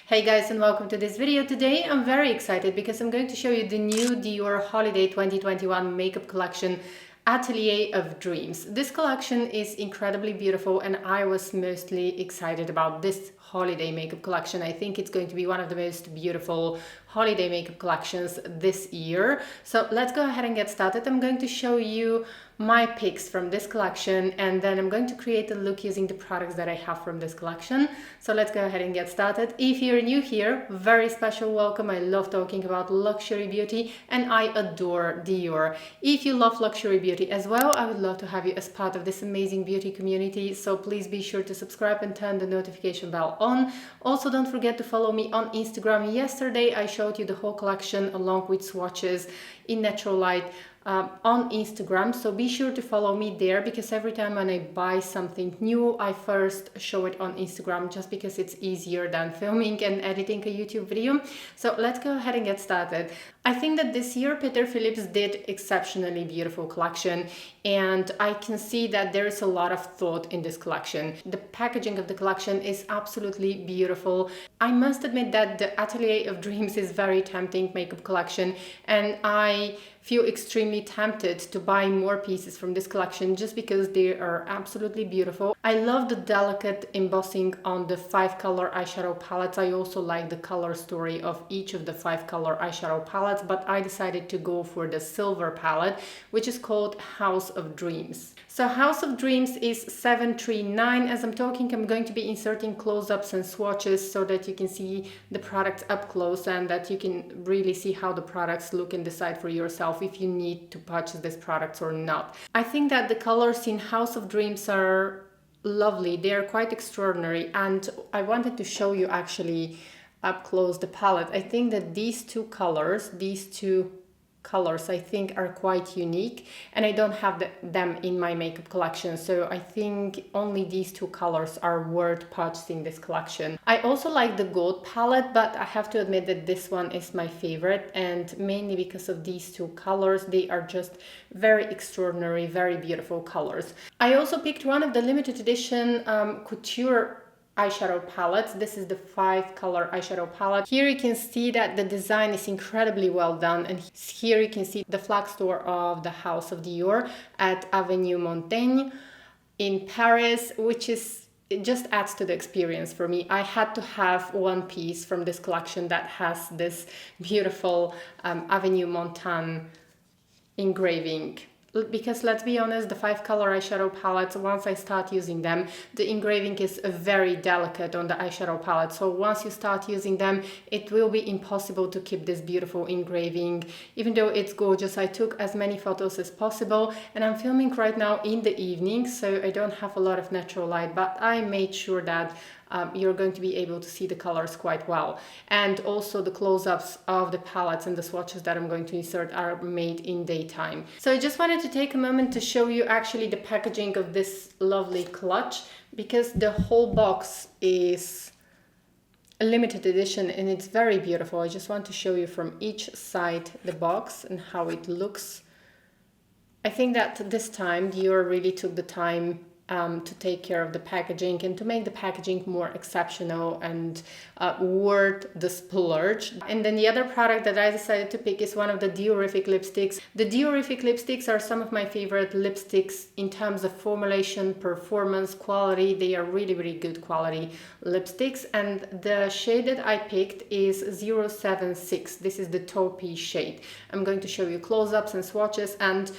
Hey guys, and welcome to this video. Today I'm very excited because I'm going to show you the new Dior Holiday 2021 makeup collection, Atelier of Dreams. This collection is incredibly beautiful and I was mostly excited about this holiday makeup collection. I think it's going to be one of the most beautiful holiday makeup collections this year. So let's go ahead and get started. I'm going to show you my picks from this collection and then I'm going to create a look using the products that I have from this collection. So let's go ahead and get started. If you're new here, very special welcome. I love talking about luxury beauty and I adore Dior. If you love luxury beauty as well, I would love to have you as part of this amazing beauty community. So please be sure to subscribe and turn the notification bell on. Also, don't forget to follow me on Instagram. Yesterday, I showed you the whole collection along with swatches in natural light on Instagram, so be sure to follow me there because every time when I buy something new I first show it on Instagram just because it's easier than filming and editing a YouTube video. So let's go ahead and get started. I think that this year Peter Phillips did exceptionally beautiful collection and I can see that there is a lot of thought in this collection. The packaging of the collection is absolutely beautiful. I must admit that the Atelier of Dreams is very tempting makeup collection and I feel extremely tempted to buy more pieces from this collection just because they are absolutely beautiful. I love the delicate embossing on the 5-color eyeshadow palettes. I also like the color story of each of the 5-color eyeshadow palettes, but I decided to go for the silver palette, which is called House of Dreams. So House of Dreams is 739. As I'm talking, I'm going to be inserting close-ups and swatches so that you can see the products up close and that you can really see how the products look and decide for yourself if you need to purchase these products or not. I think that the colors in House of Dreams are lovely. They are quite extraordinary and I wanted to show you actually up close the palette. I think that these two colors I think are quite unique and I don't have them in my makeup collection, so I think only these two colors are worth purchasing this collection. I also like the gold palette, but I have to admit that this one is my favorite and mainly because of these two colors. They are just very extraordinary, very beautiful colors. I also picked one of the limited edition couture eyeshadow palettes. This is the 5-color eyeshadow palette. Here you can see that the design is incredibly well done and here you can see the flag store of the House of Dior at Avenue Montaigne in Paris, which is, it just adds to the experience for me. I had to have one piece from this collection that has this beautiful Avenue Montaigne engraving. Because let's be honest, the 5-color eyeshadow palettes, once I start using them, the engraving is very delicate on the eyeshadow palette. So once you start using them, it will be impossible to keep this beautiful engraving. Even though it's gorgeous, I took as many photos as possible and I'm filming right now in the evening, so I don't have a lot of natural light, but I made sure that you're going to be able to see the colors quite well. And also the close-ups of the palettes and the swatches that I'm going to insert are made in daytime. So I just wanted to take a moment to show you actually the packaging of this lovely clutch because the whole box is a limited edition and it's very beautiful. I just want to show you from each side the box and how it looks. I think that this time Dior really took the time to take care of the packaging and to make the packaging more exceptional and worth the splurge. And then the other product that I decided to pick is one of the Diorific lipsticks. The Diorific lipsticks are some of my favorite lipsticks in terms of formulation, performance, quality. They are really, really good quality lipsticks. And the shade that I picked is 076. This is the taupey shade. I'm going to show you close-ups and swatches, and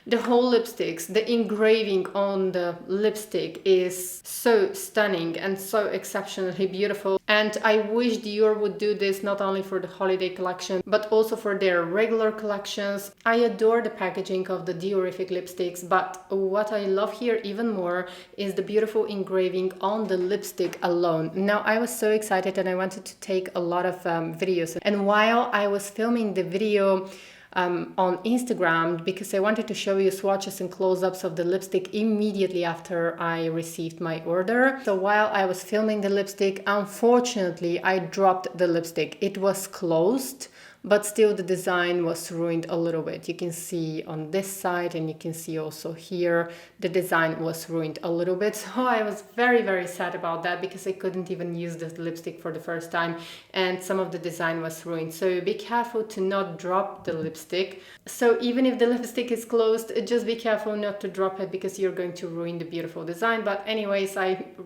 the whole lipsticks, the engraving on the lipstick is so stunning and so exceptionally beautiful. And I wish Dior would do this not only for the holiday collection, but also for their regular collections. I adore the packaging of the Diorific lipsticks, but what I love here even more is the beautiful engraving on the lipstick alone. Now, I was so excited and I wanted to take a lot of videos. And while I was filming the video on Instagram, because I wanted to show you swatches and close-ups of the lipstick immediately after I received my order. So while I was filming the lipstick, unfortunately I dropped the lipstick. It was closed but still the design was ruined a little bit. You can see on this side, and you can see also here, the design was ruined a little bit. So I was very, very sad about that because I couldn't even use this lipstick for the first time, and some of the design was ruined. So be careful to not drop the lipstick. So even if the lipstick is closed, just be careful not to drop it because you're going to ruin the beautiful design. But anyways,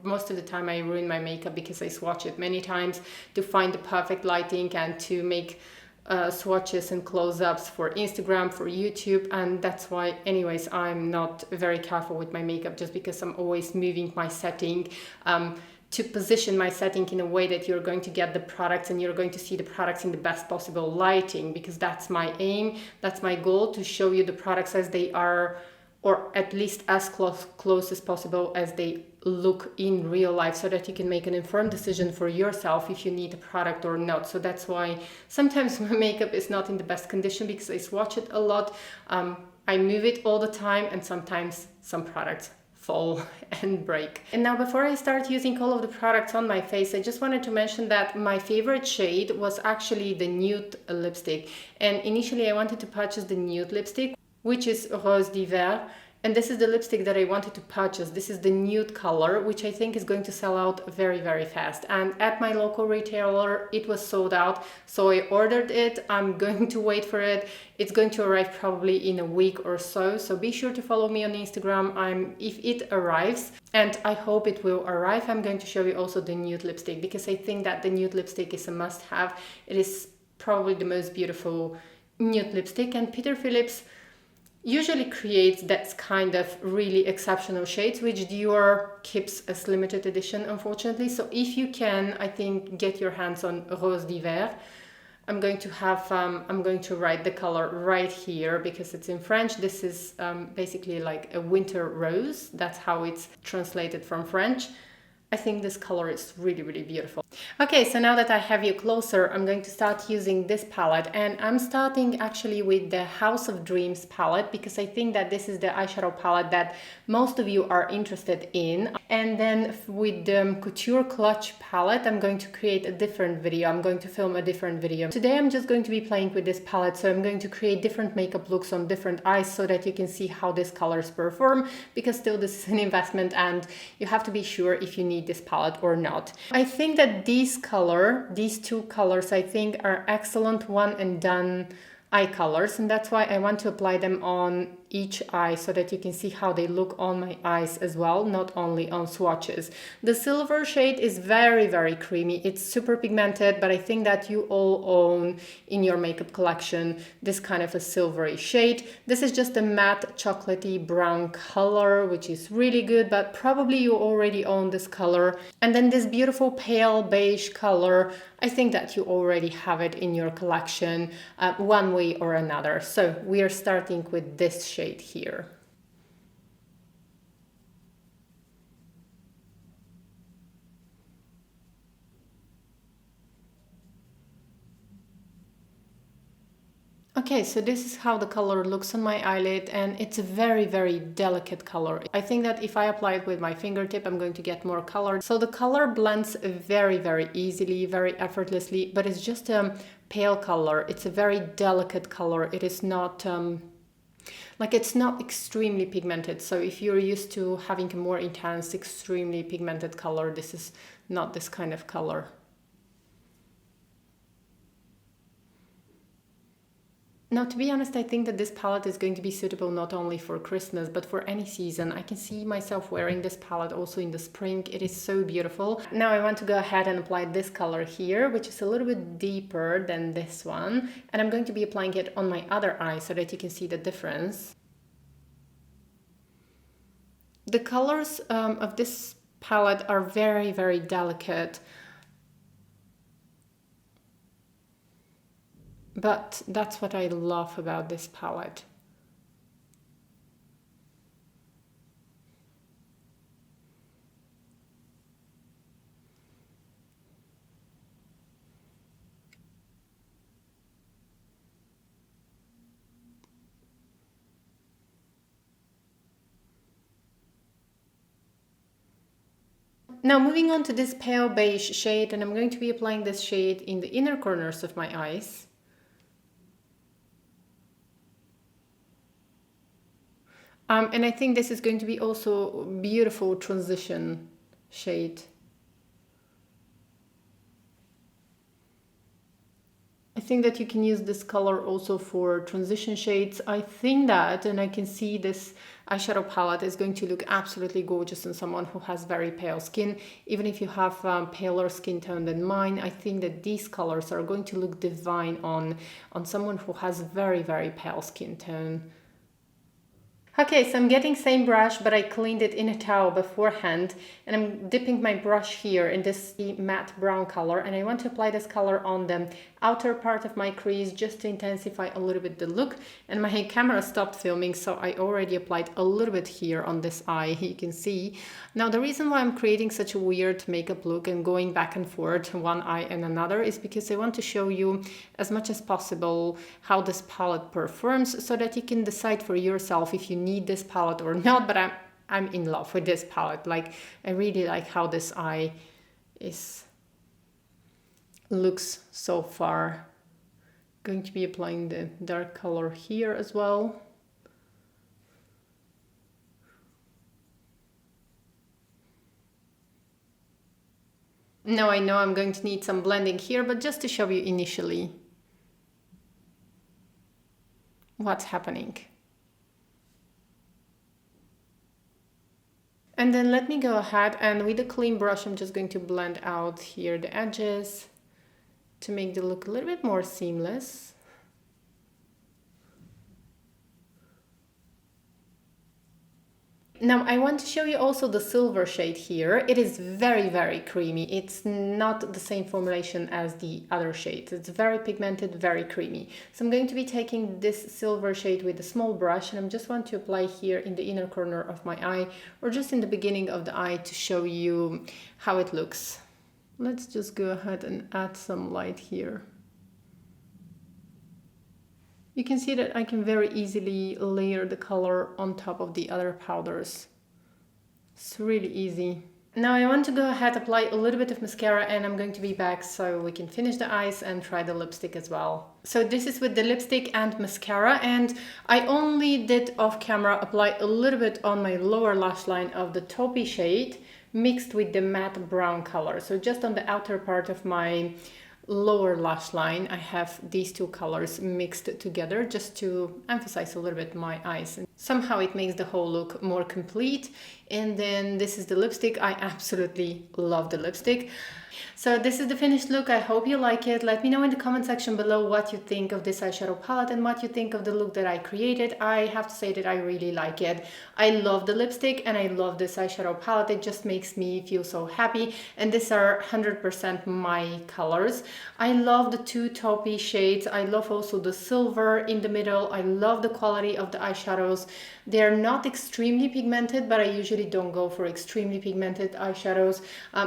most of the time I ruin my makeup because I swatch it many times to find the perfect lighting and to make swatches and close-ups for Instagram, for YouTube, and that's why anyways I'm not very careful with my makeup, just because I'm always moving my setting to position my setting in a way that you're going to get the products and you're going to see the products in the best possible lighting, because that's my aim, that's my goal, to show you the products as they are, or at least as close as possible as they look in real life, so that you can make an informed decision for yourself if you need a product or not. So that's why sometimes my makeup is not in the best condition, because I swatch it a lot, I move it all the time, and sometimes some products fall and break. And now, before I start using all of the products on my face, I just wanted to mention that my favorite shade was actually the nude lipstick, and initially I wanted to purchase the nude lipstick, which is Rose d'Hiver. And this is the lipstick that I wanted to purchase. This is the nude color, which I think is going to sell out very, very fast. And at my local retailer, it was sold out. So I ordered it. I'm going to wait for it. It's going to arrive probably in a week or so. So be sure to follow me on Instagram. If it arrives, and I hope it will arrive, I'm going to show you also the nude lipstick, because I think that the nude lipstick is a must-have. It is probably the most beautiful nude lipstick. And Peter Phillips usually creates that kind of really exceptional shades, which Dior keeps as limited edition, unfortunately. So if you can, I think, get your hands on Rose d'Hiver. I'm going to write the color right here because it's in French. This is basically like a winter rose. That's how it's translated from French. I think this color is really, really beautiful. Okay, so now that I have you closer, I'm going to start using this palette, and I'm starting actually with the House of Dreams palette, because I think that this is the eyeshadow palette that most of you are interested in. And then with the Couture Clutch palette, I'm going to create a different video. I'm going to film a different video. Today I'm just going to be playing with this palette, so I'm going to create different makeup looks on different eyes so that you can see how these colors perform, because still this is an investment and you have to be sure if you need this palette or not. I think that these two colors, I think, are excellent one and done eye colors, and that's why I want to apply them on each eye so that you can see how they look on my eyes as well, not only on swatches. The silver shade is very, very creamy. It's super pigmented, but I think that you all own in your makeup collection this kind of a silvery shade. This is just a matte chocolatey brown color, which is really good, but probably you already own this color. And then this beautiful pale beige color, I think that you already have it in your collection one way or another. So we are starting with this shade here. Okay, so this is how the color looks on my eyelid, and it's a very, very delicate color. I think that if I apply it with my fingertip, I'm going to get more color. So the color blends very, very easily, very effortlessly, but it's just a pale color. It's a very delicate color. It is not it's not extremely pigmented. So if you're used to having a more intense, extremely pigmented color, this is not this kind of color. Now, to be honest, I think that this palette is going to be suitable not only for Christmas, but for any season. I can see myself wearing this palette also in the spring. It is so beautiful. Now I want to go ahead and apply this color here, which is a little bit deeper than this one. And I'm going to be applying it on my other eye so that you can see the difference. The colors of this palette are very, very delicate. But that's what I love about this palette. Now moving on to this pale beige shade, and I'm going to be applying this shade in the inner corners of my eyes. And I think this is going to be also a beautiful transition shade. I think that you can use this color also for transition shades. I think that, and I can see this eyeshadow palette is going to look absolutely gorgeous on someone who has very pale skin. Even if you have paler skin tone than mine, I think that these colors are going to look divine on someone who has very, very pale skin tone. Okay, so I'm getting same brush, but I cleaned it in a towel beforehand, and I'm dipping my brush here in this matte brown color, and I want to apply this color on the outer part of my crease just to intensify a little bit the look. And my camera stopped filming, so I already applied a little bit here on this eye, you can see. Now the reason why I'm creating such a weird makeup look and going back and forth one eye and another is because I want to show you as much as possible how this palette performs, so that you can decide for yourself if you need this palette or not. But I'm in love with this palette. Like, I really like how this eye looks so far. Going to be applying the dark color here as well. Now I know I'm going to need some blending here, but just to show you initially what's happening. And then let me go ahead and with a clean brush, I'm just going to blend out here the edges to make the look a little bit more seamless. Now I want to show you also the silver shade here. It is very, very creamy. It's not the same formulation as the other shades. It's very pigmented, very creamy. So I'm going to be taking this silver shade with a small brush, and I just want to apply here in the inner corner of my eye, or just in the beginning of the eye, to show you how it looks. Let's just go ahead and add some light here. You can see that I can very easily layer the color on top of the other powders. It's really easy. Now I want to go ahead, apply a little bit of mascara, and I'm going to be back so we can finish the eyes and try the lipstick as well. So this is with the lipstick and mascara, and I only did off camera apply a little bit on my lower lash line of the taupey shade mixed with the matte brown color. So just on the outer part of my lower lash line, I have these two colors mixed together just to emphasize a little bit my eyes, and somehow it makes the whole look more complete. And then this is the lipstick. I absolutely love the lipstick. So this is the finished look. I hope you like it. Let me know in the comment section below what you think of this eyeshadow palette and what you think of the look that I created. I have to say that I really like it. I love the lipstick and I love this eyeshadow palette. It just makes me feel so happy, and these are 100% my colors. I love the two taupey shades. I love also the silver in the middle. I love the quality of the eyeshadows. They're not extremely pigmented, but I usually don't go for extremely pigmented eyeshadows.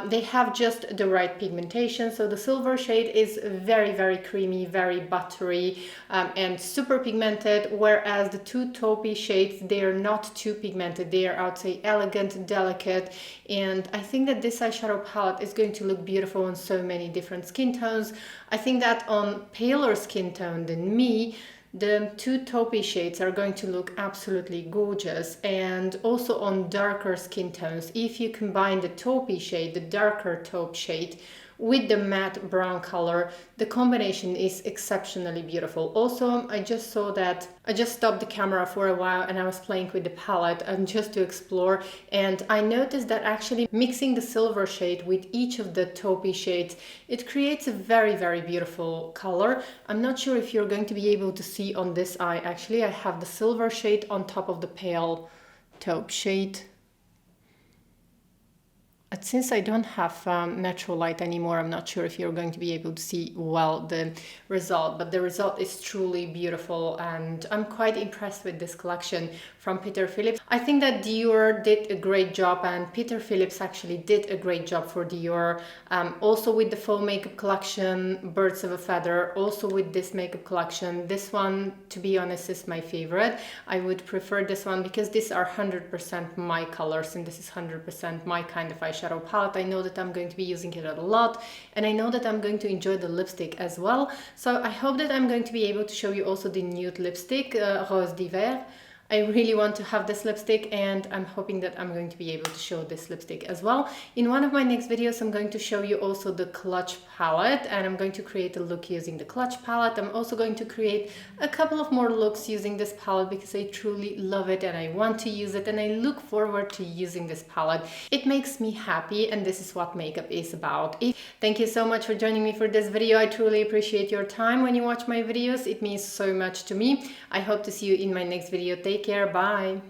They have just the right pigmentation. So the silver shade is very, very creamy, very buttery, and super pigmented, whereas the two taupey shades, they are not too pigmented. They are, I would say, elegant, delicate, and I think that this eyeshadow palette is going to look beautiful on so many different skin tones. I think that on paler skin tone than me, the two taupey shades are going to look absolutely gorgeous, and also on darker skin tones. If you combine the taupey shade, the darker taupe shade, with the matte brown color, the combination is exceptionally beautiful. Also, I just saw that I just stopped the camera for a while and I was playing with the palette and just to explore, and I noticed that actually mixing the silver shade with each of the taupey shades, it creates a very, very beautiful color. I'm not sure if you're going to be able to see on this eye. Actually, I have the silver shade on top of the pale taupe shade. Since I don't have natural light anymore, I'm not sure if you're going to be able to see well the result, but the result is truly beautiful, and I'm quite impressed with this collection from Peter Phillips. I think that Dior did a great job, and Peter Phillips actually did a great job for Dior. Also with the faux makeup collection, Birds of a Feather, also with this makeup collection. This one, to be honest, is my favorite. I would prefer this one because these are 100% my colors, and this is 100% my kind of eyeshadow palette. I know that I'm going to be using it a lot, and I know that I'm going to enjoy the lipstick as well. So I hope that I'm going to be able to show you also the nude lipstick, Rose d'Hiver. I really want to have this lipstick, and I'm hoping that I'm going to be able to show this lipstick as well. In one of my next videos, I'm going to show you also the Clutch palette, and I'm going to create a look using the Clutch palette. I'm also going to create a couple of more looks using this palette because I truly love it and I want to use it, and I look forward to using this palette. It makes me happy, and this is what makeup is about. Thank you so much for joining me for this video. I truly appreciate your time when you watch my videos. It means so much to me. I hope to see you in my next video. Take care. Bye.